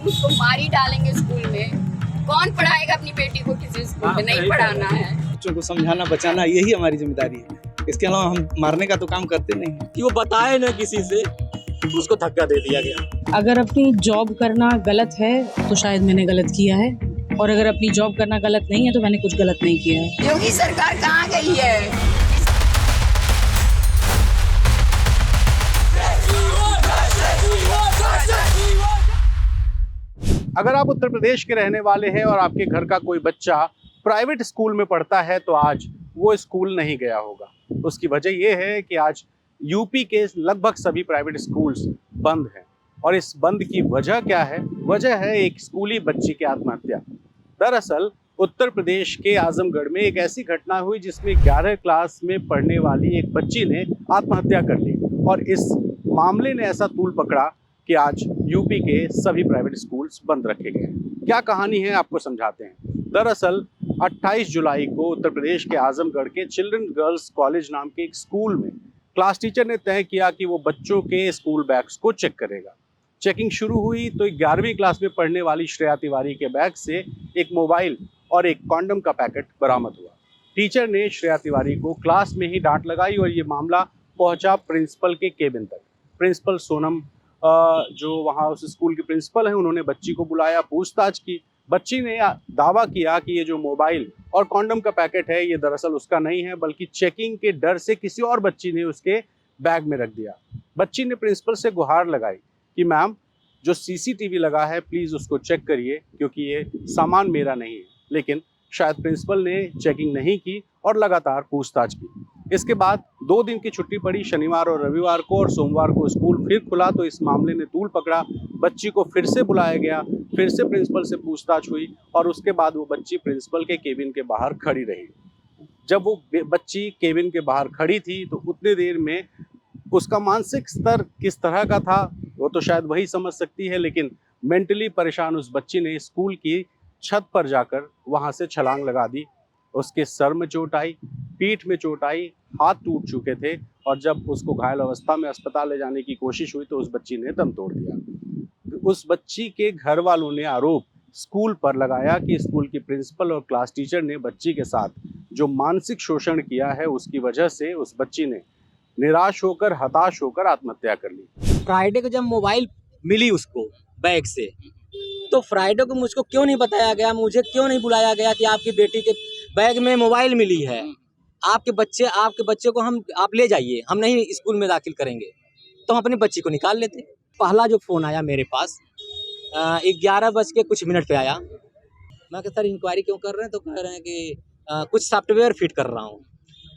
उसको मार ही डालेंगे स्कूल में। कौन पढ़ाएगा अपनी बेटी को किसी स्कूल में? नहीं पढ़ाना है। बच्चों को समझाना बचाना यही हमारी जिम्मेदारी है। इसके अलावा हम मारने का तो काम करते नहीं हैं। कि वो बताए ना किसी से, उसको धक्का दे दिया गया। अगर अपनी जॉब करना गलत है तो शायद मैंने गलत किया है, और अगर अपनी जॉब करना गलत नहीं है तो मैंने कुछ गलत नहीं किया है। योगी सरकार कहाँ गई है? अगर आप उत्तर प्रदेश के रहने वाले हैं और आपके घर का कोई बच्चा प्राइवेट स्कूल में पढ़ता है तो आज वो स्कूल नहीं गया होगा। उसकी वजह ये है कि आज यूपी के लगभग सभी प्राइवेट स्कूल्स बंद हैं। और इस बंद की वजह क्या है? वजह है एक स्कूली बच्ची की आत्महत्या। दरअसल उत्तर प्रदेश के आजमगढ़ में एक ऐसी घटना हुई जिसमें 11 क्लास में पढ़ने वाली एक बच्ची ने आत्महत्या कर ली। और इस मामले ने ऐसा तूल पकड़ा कि आज यूपी के सभी प्राइवेट स्कूल्स बंद रखे गए हैं। क्या कहानी है आपको समझाते हैं। दरअसल 28 जुलाई को उत्तर प्रदेश के आजमगढ़ के चिल्ड्रन गर्ल्स कॉलेज नाम के एक स्कूल में क्लास टीचर ने तय किया कि वो बच्चों के स्कूल बैग्स को चेक करेगा। चेकिंग शुरू हुई तो 11वीं क्लास में पढ़ने वाली श्रेया तिवारी के बैग से एक मोबाइल और एक कॉन्डम का पैकेट बरामद हुआ। टीचर ने श्रेया तिवारी को क्लास में ही डांट लगाई और ये मामला पहुंचा प्रिंसिपल के केबिन तक। प्रिंसिपल सोनम जो वहाँ उस स्कूल के प्रिंसिपल हैं, उन्होंने बच्ची को बुलाया, पूछताछ की। बच्ची ने दावा किया कि ये जो मोबाइल और कॉन्डम का पैकेट है ये दरअसल उसका नहीं है, बल्कि चेकिंग के डर से किसी और बच्ची ने उसके बैग में रख दिया। बच्ची ने प्रिंसिपल से गुहार लगाई कि मैम जो सीसीटीवी लगा है प्लीज़ उसको चेक करिए क्योंकि ये सामान मेरा नहीं है। लेकिन शायद प्रिंसिपल ने चेकिंग नहीं की और लगातार पूछताछ की। इसके बाद 2 दिन की छुट्टी पड़ी, शनिवार और रविवार को, और सोमवार को स्कूल फिर खुला तो इस मामले ने तूल पकड़ा। बच्ची को फिर से बुलाया गया, फिर से प्रिंसिपल से पूछताछ हुई और उसके बाद वो बच्ची प्रिंसिपल के केबिन के बाहर खड़ी रही। जब वो बच्ची केबिन के बाहर खड़ी थी तो उतने देर में उसका मानसिक स्तर किस तरह का था वो तो शायद वही समझ सकती है, लेकिन मेंटली परेशान उस बच्ची ने स्कूल की छत पर जाकर वहाँ से छलांग लगा दी। उसके सर में चोट आई, पीठ में चोट आई, हाथ टूट चुके थे और जब उसको घायल अवस्था में अस्पताल ले जाने की कोशिश हुई तो उस बच्ची ने दम तोड़ दिया। उस बच्ची के घर वालों ने आरोप स्कूल पर लगाया कि स्कूल की प्रिंसिपल और क्लास टीचर ने बच्ची के साथ जो मानसिक शोषण किया है उसकी वजह से उस बच्ची ने निराश होकर, हताश होकर आत्महत्या कर ली। फ्राइडे को जब मोबाइल मिली उसको बैग से, तो फ्राइडे को मुझको क्यों नहीं बताया गया, मुझे क्यों नहीं बुलाया गया कि आपकी बेटी के बैग में मोबाइल मिली है, आपके बच्चे को आप ले जाइए, हम नहीं स्कूल में दाखिल करेंगे। तो हम अपनी बच्ची को निकाल लेते। पहला जो फ़ोन आया मेरे पास 11 बज के कुछ मिनट पे आया। मैं कहता सर इंक्वायरी क्यों कर रहे हैं? तो कह रहे हैं कि कुछ सॉफ्टवेयर फिट कर रहा हूँ।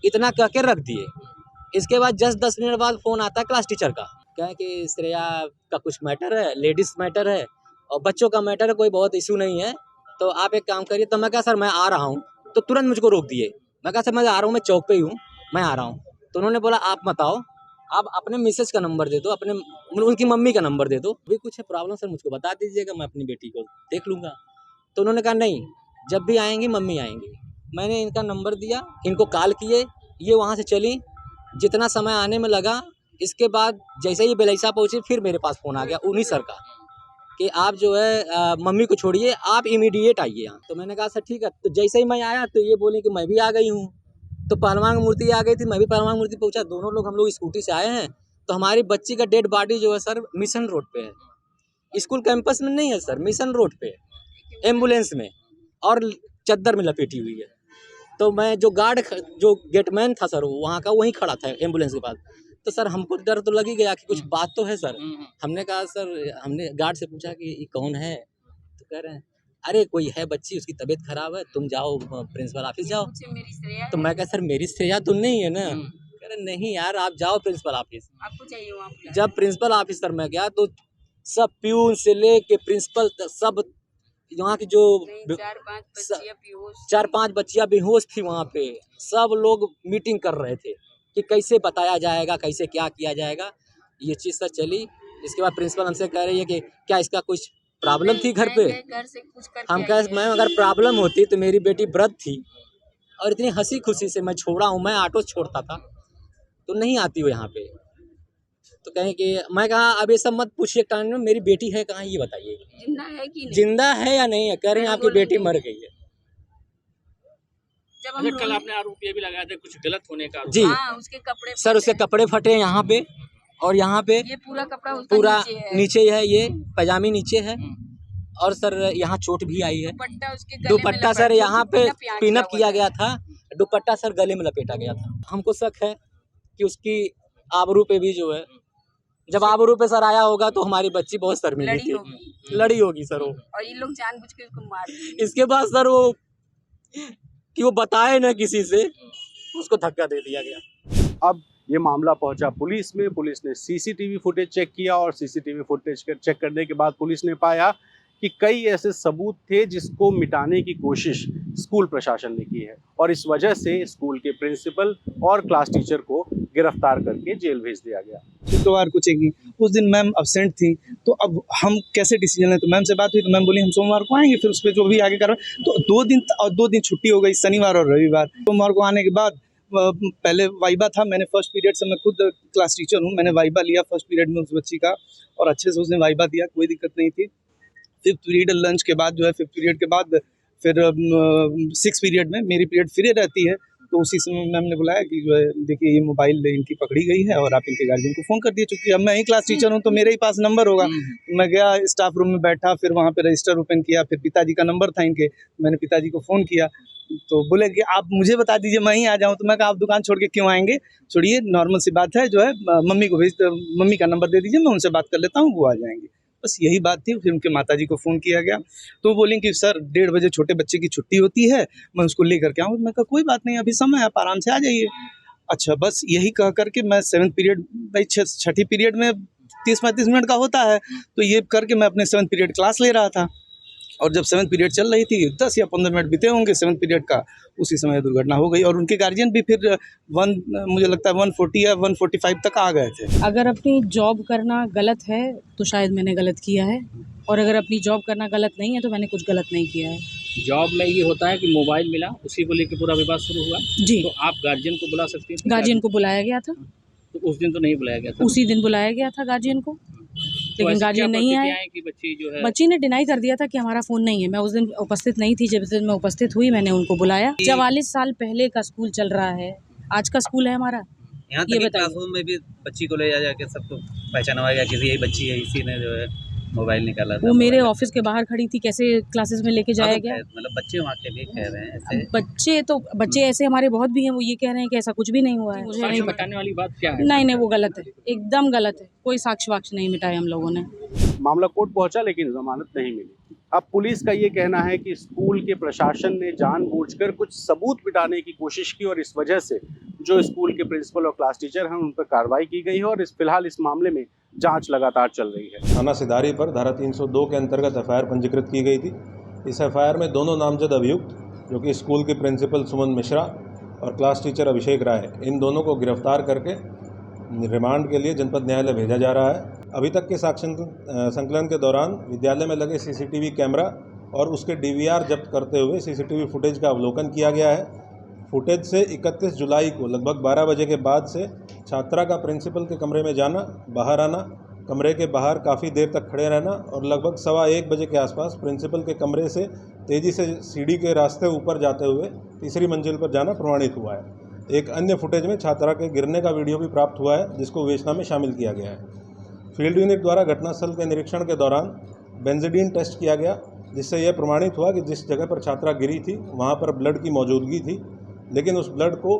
इतना कह के रख दिए। इसके बाद जस्ट 10 मिनट बाद फ़ोन आता है क्लास टीचर का, कहें कि श्रेया का कुछ मैटर है, लेडीज़ मैटर है और बच्चों का मैटर है, कोई बहुत इशू नहीं है, तो आप एक काम करिए। तो मैं कहा सर मैं आ रहा हूँ, तो तुरंत मुझको रोक दिए। मैं कहा सर मैं आ रहा हूँ, मैं चौक पे ही हूँ, मैं आ रहा हूँ। तो उन्होंने बोला आप मत आओ, आप अपने मिसेज का नंबर दे दो, उनकी मम्मी का नंबर दे दो, भी कुछ है प्रॉब्लम सर मुझको बता दीजिएगा, मैं अपनी बेटी को देख लूँगा। तो उन्होंने कहा नहीं, जब भी आएंगी मम्मी आएंगी। मैंने इनका नंबर दिया, इनको कॉल किए, ये वहाँ से चली, जितना समय आने में लगा, इसके बाद जैसे ही बेलैसा पहुँची फिर मेरे पास फ़ोन आ गया उन्हीं सर का कि आप जो है मम्मी को छोड़िए, आप इमीडिएट आइए यहाँ। तो मैंने कहा सर ठीक है। तो जैसे ही मैं आया तो ये बोली कि मैं भी आ गई हूँ। तो पहलवान मूर्ति आ गई थी, मैं भी पहलवान मूर्ति पहुँचा, दोनों लोग हम लोग स्कूटी से आए हैं। तो हमारी बच्ची का डेड बॉडी जो है सर मिशन रोड पे है, स्कूल कैंपस में नहीं है सर, मिशन रोड पे एम्बुलेंस में और चद्दर में लपेटी हुई है। तो मैं जो गेटमैन था सर वहाँ का, वहीं खड़ा था एम्बुलेंस के पास। तो सर हमको डर तो लग ही गया कि कुछ बात तो है सर। हमने कहा सर, हमने गार्ड से पूछा कि ये कौन है? तो कह रहे हैं अरे कोई है बच्ची, उसकी तबीयत खराब है, तुम जाओ प्रिंसिपल ऑफिस जाओ। तो मैं कहा सर मेरी श्रेया तो नहीं है ना। कह रहे नहीं यार आप जाओ प्रिंसिपल ऑफिस, आपको चाहिए वहाँ। जब प्रिंसिपल ऑफिस सर मैं गया तो सब प्यून से ले के प्रिंसिपल सब यहाँ की जो 4-5 बच्चियाँ बेहोश थी वहाँ पे, सब लोग मीटिंग कर रहे थे कि कैसे बताया जाएगा, कैसे क्या किया जाएगा। ये चीज़ सर चली। इसके बाद प्रिंसिपल हमसे कह रही है कि क्या इसका कुछ प्रॉब्लम थी घर पे? हम कहे मैम अगर प्रॉब्लम होती तो मेरी बेटी व्रत थी और इतनी हंसी खुशी से मैं छोड़ा हूँ, मैं ऑटो छोड़ता था तो नहीं आती हो यहाँ पे। तो कहें कि मैं कहा अब ये सब मत पूछिए, कान में मेरी बेटी है कहाँ ये बताइए, जिंदा है कि नहीं? जिंदा है या नहीं है? कह रहे हैं आपकी बेटी मर गई है। जब हम अच्छा, कल रोने- आपने आरोप ये भी लगाया था कुछ गलत होने का आरोप। जी हाँ, उसके कपड़े सर, उसके फटे। कपड़े फटे हैं यहाँ पे और यहाँ पे ये पूरा कपड़ा उसका पूरा नीचे है। नीचे है, ये पैजामी नीचे है और सर यहाँ चोट भी आई है। दुपट्टा उसके गले में दुपट्टा सर लपेट- यहाँ पे पिन पिन अप किया हुआ गया था, दुपट्टा सर गले में लपेटा गया था। हमको शक है कि उसकी आबरू पे भी जो है, जब आबरू पे सर आया होगा तो हमारी बच्ची बहुत शर्मिंदी लड़ी थी, होगी लड़ी होगी सर वो। और ये लोग जानबूझ के उसको मार दिए। इसके बाद सर वो कि वो बताए ना किसी से, उसको धक्का दे दिया गया। अब ये मामला पहुंचा पुलिस में। पुलिस ने सीसीटीवी फुटेज चेक किया और सीसीटीवी फुटेज चेक करने के बाद पुलिस ने पाया कि कई ऐसे सबूत थे जिसको मिटाने की कोशिश स्कूल प्रशासन ने की है और इस वजह से स्कूल के प्रिंसिपल और क्लास टीचर को गिरफ्तार करके जेल भेज दिया गया। शुक्रवार को चेकिंग, उस दिन मैम अब्सेंट थी, तो अब हम कैसे डिसीजन लें? तो मैम से बात हुई तो मैम बोली हम सोमवार को आएंगे, फिर उस पर जो भी आगे कार्रवाई। तो 2 दिन छुट्टी हो गई, शनिवार और रविवार। सोमवार को आने के बाद पहले वाइबा था, मैंने फर्स्ट पीरियड से, मैं खुद क्लास टीचर हूँ, मैंने वाइबा लिया फर्स्ट पीरियड में उस बच्ची का और अच्छे से उसने वाइबा दिया, कोई दिक्कत नहीं थी। 5th पीरियड लंच के बाद जो है, 5th पीरियड के बाद फिर 6th पीरियड में मेरी पीरियड फ्री रहती है, तो उसी समय मैम ने बुलाया कि जो है देखिए ये मोबाइल इनकी पकड़ी गई है और आप इनके गार्जियन को फ़ोन कर दिए। चूँकि अब मैं ही क्लास टीचर हूँ तो मेरे ही पास नंबर होगा। मैं गया स्टाफ रूम में बैठा, फिर वहाँ पे रजिस्टर ओपन किया, फिर पिताजी का नंबर था इनके, मैंने पिताजी को फ़ोन किया तो बोले कि आप मुझे बता दीजिए मैं ही आ जाऊँ। तो मैं कहा आप दुकान छोड़ के क्यों आएंगे, छोड़िए नॉर्मल सी बात है, जो है मम्मी को मम्मी का नंबर दे दीजिए, मैं उनसे बात कर लेता हूँ, वो आ जाएंगे। बस यही बात थी। फिर उनके माताजी को फ़ोन किया गया तो वो बोलें कि सर 1:30 बजे छोटे बच्चे की छुट्टी होती है, मैं उसको लेकर के आऊँ। मैं कहा कोई बात नहीं, अभी समय है, आप आराम से आ जाइए। अच्छा, बस यही कह करके मैं 7th पीरियड, भाई 6ठी पीरियड में 30-35 मिनट का होता है, तो ये करके मैं अपने 7th पीरियड क्लास ले रहा था और जब 7th पीरियड चल रही थी, 10 या 15 मिनट बीते होंगे 7th पीरियड का, उसी समय दुर्घटना हो गई और उनके गार्जियन भी फिर मुझे लगता है 140 या 145 तक आ गए थे। अगर अपनी जॉब करना गलत है तो शायद मैंने गलत किया है, और अगर अपनी जॉब करना गलत नहीं है तो मैंने कुछ गलत नहीं किया है। जॉब में ये होता है कि मोबाइल मिला, उसी को लेकर पूरा विवाद शुरू हुआ, जी, तो आप गार्जियन को बुला सकती हैं। गार्जियन को बुलाया गया था, तो उस दिन तो नहीं बुलाया गया था। उसी दिन बुलाया गया था गार्जियन को, तो लेकिन ऐसी गार्जियन क्या नहीं आए। प्रतिक्रियाएं कि बच्ची जो है बच्ची ने डिनाई कर दिया था कि हमारा फ़ोन नहीं है। मैं उस दिन उपस्थित नहीं थी, जब दिन मैं उपस्थित हुई मैंने उनको बुलाया। 44 साल पहले का स्कूल चल रहा है, आज का स्कूल है हमारा। यहाँ ये तक कि बताइए। क्लासरूम में भी बच्ची को ले जा के सबको पहचाना गया किसी यही बच्ची है, इसी ने जो है मोबाइल निकाला था। वो मेरे मोबाइल- ऑफिस के बाहर खड़ी थी, कैसे क्लासेस में लेके हाँ, जाया तो गया? मतलब बच्चे वहाँ के भी कह रहे हैं ऐसे। बच्चे ऐसे हमारे बहुत भी हैं, वो ये कह रहे हैं कि ऐसा कुछ भी नहीं हुआ है। मुझे नहीं साक्ष्य पता। मिटाने वाली बात क्या है? नहीं, वो गलत है, एकदम गलत है। कोई साक्ष्य वाक्ष नहीं मिटाए हम लोगों ने। मामला कोर्ट पहुंचा लेकिन जमानत नहीं मिली। अब पुलिस का ये कहना है कि स्कूल के प्रशासन ने जानबूझकर कुछ सबूत मिटाने की कोशिश की और इस वजह से जो स्कूल के प्रिंसिपल और क्लास टीचर हैं उन पर कार्रवाई की गई है और फिलहाल इस मामले में जांच लगातार चल रही है। थाना सिधारी पर धारा 302 के अंतर्गत एफआईआर पंजीकृत की गई थी। इस एफआईआर में दोनों नामजद अभियुक्त जो कि स्कूल के प्रिंसिपल सुमन मिश्रा और क्लास टीचर अभिषेक राय, इन दोनों को गिरफ्तार करके रिमांड के लिए जनपद न्यायालय भेजा जा रहा है। अभी तक के साक्ष्य संकलन के दौरान विद्यालय में लगे सीसीटीवी कैमरा और उसके डीवीआर जब्त करते हुए सीसीटीवी फुटेज का अवलोकन किया गया है। फुटेज से 31 जुलाई को लगभग 12 बजे के बाद से छात्रा का प्रिंसिपल के कमरे में जाना, बाहर आना, कमरे के बाहर काफ़ी देर तक खड़े रहना और लगभग 1:15 बजे के आसपास प्रिंसिपल के कमरे से तेज़ी से सीढ़ी के रास्ते ऊपर जाते हुए तीसरी मंजिल पर जाना प्रमाणित हुआ है। एक अन्य फुटेज में छात्रा के गिरने का वीडियो भी प्राप्त हुआ है, जिसको विवेचना में शामिल किया गया है। फील्ड यूनिट द्वारा घटनास्थल के निरीक्षण के दौरान बेंजीडीन टेस्ट किया गया, जिससे यह प्रमाणित हुआ कि जिस जगह पर छात्रा गिरी थी वहाँ पर ब्लड की मौजूदगी थी, लेकिन उस ब्लड को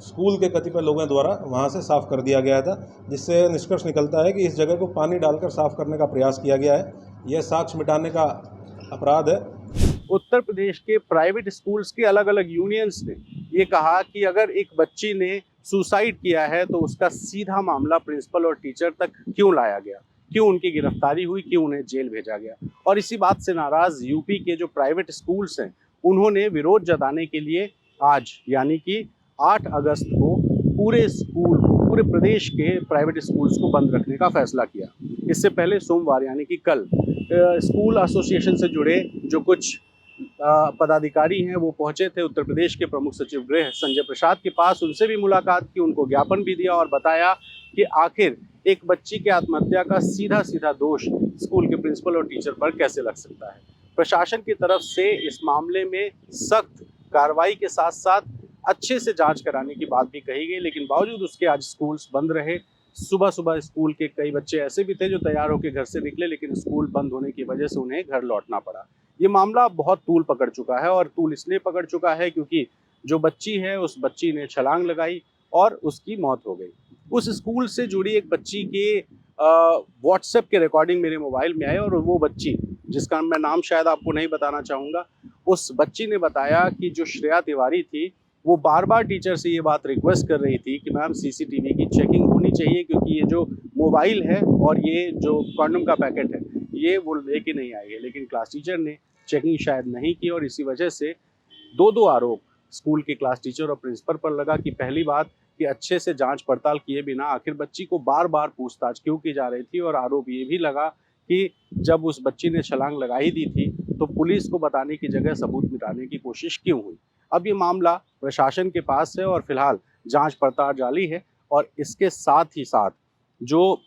स्कूल के कतिपय लोगों द्वारा वहाँ से साफ़ कर दिया गया था, जिससे निष्कर्ष निकलता है कि इस जगह को पानी डालकर साफ़ करने का प्रयास किया गया है। यह साक्ष्य मिटाने का अपराध है। उत्तर प्रदेश के प्राइवेट स्कूल्स के अलग अलग यूनियंस ने ये कहा कि अगर एक बच्ची ने सुसाइड किया है तो उसका सीधा मामला प्रिंसिपल और टीचर तक क्यों लाया गया, क्यों उनकी गिरफ्तारी हुई, क्यों उन्हें जेल भेजा गया। और इसी बात से नाराज यूपी के जो प्राइवेट स्कूल्स हैं उन्होंने विरोध जताने के लिए आज यानी कि 8 अगस्त को पूरे प्रदेश के प्राइवेट स्कूल्स को बंद रखने का फैसला किया। इससे पहले सोमवार यानी कि कल स्कूल एसोसिएशन से जुड़े जो कुछ पदाधिकारी हैं वो पहुंचे थे उत्तर प्रदेश के प्रमुख सचिव गृह संजय प्रसाद के पास, उनसे भी मुलाकात की, उनको ज्ञापन भी दिया और बताया कि आखिर एक बच्ची के आत्महत्या का सीधा सीधा दोष स्कूल के प्रिंसिपल और टीचर पर कैसे लग सकता है। प्रशासन की तरफ से इस मामले में सख्त कार्रवाई के साथ साथ अच्छे से जांच कराने की बात भी कही गई, लेकिन बावजूद उसके आज स्कूल्स बंद रहे। सुबह सुबह स्कूल के कई बच्चे ऐसे भी थे जो तैयार होकर घर से निकले, लेकिन स्कूल बंद होने की वजह से उन्हें घर लौटना पड़ा। ये मामला बहुत तूल पकड़ चुका है, और तूल इसलिए पकड़ चुका है क्योंकि जो बच्ची है उस बच्ची ने छलांग लगाई और उसकी मौत हो गई। उस स्कूल से जुड़ी एक बच्ची के व्हाट्सएप के रिकॉर्डिंग मेरे मोबाइल में आए, और वो बच्ची जिसका मैं नाम शायद आपको नहीं बताना चाहूँगा, उस बच्ची ने बताया कि जो श्रेया तिवारी थी वो बार बार टीचर से ये बात रिक्वेस्ट कर रही थी कि मैम सीसीटीवी की चेकिंग होनी चाहिए, क्योंकि ये जो मोबाइल है और ये जो कॉन्डम का पैकेट है ये वो लेके नहीं आई है। लेकिन क्लास टीचर ने चेकिंग शायद नहीं की, और इसी वजह से दो आरोप स्कूल के क्लास टीचर और प्रिंसिपल पर लगा कि पहली बात कि अच्छे से जांच पड़ताल किए बिना आखिर बच्ची को बार बार पूछताछ क्यों की जा रही थी, और आरोप ये भी लगा कि जब उस बच्ची ने छलांग लगाई दी थी तो पुलिस को बताने की जगह सबूत मिटाने की कोशिश क्यों हुई। अब ये मामला प्रशासन के पास है और फिलहाल जांच पड़ताल जारी है। और इसके साथ ही साथ जो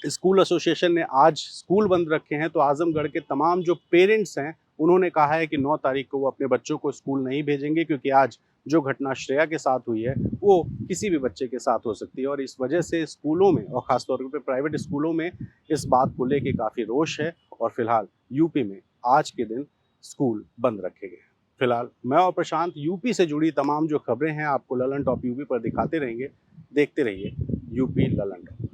स्कूल एसोसिएशन ने आज स्कूल बंद रखे हैं, तो आजमगढ़ के तमाम जो पेरेंट्स हैं उन्होंने कहा है कि 9 तारीख को वो अपने बच्चों को स्कूल नहीं भेजेंगे, क्योंकि आज जो घटना श्रेया के साथ हुई है वो किसी भी बच्चे के साथ हो सकती है। और इस वजह से स्कूलों में और ख़ासतौर पर प्राइवेट स्कूलों में इस बात को लेके काफ़ी रोष है, और फिलहाल यूपी में आज के दिन स्कूल बंद रखे गए। फिलहाल मैं और प्रशांत यूपी से जुड़ी तमाम जो खबरें हैं आपको ललन टॉप यूपी पर दिखाते रहेंगे। देखते रहिए यूपी ललन टॉप।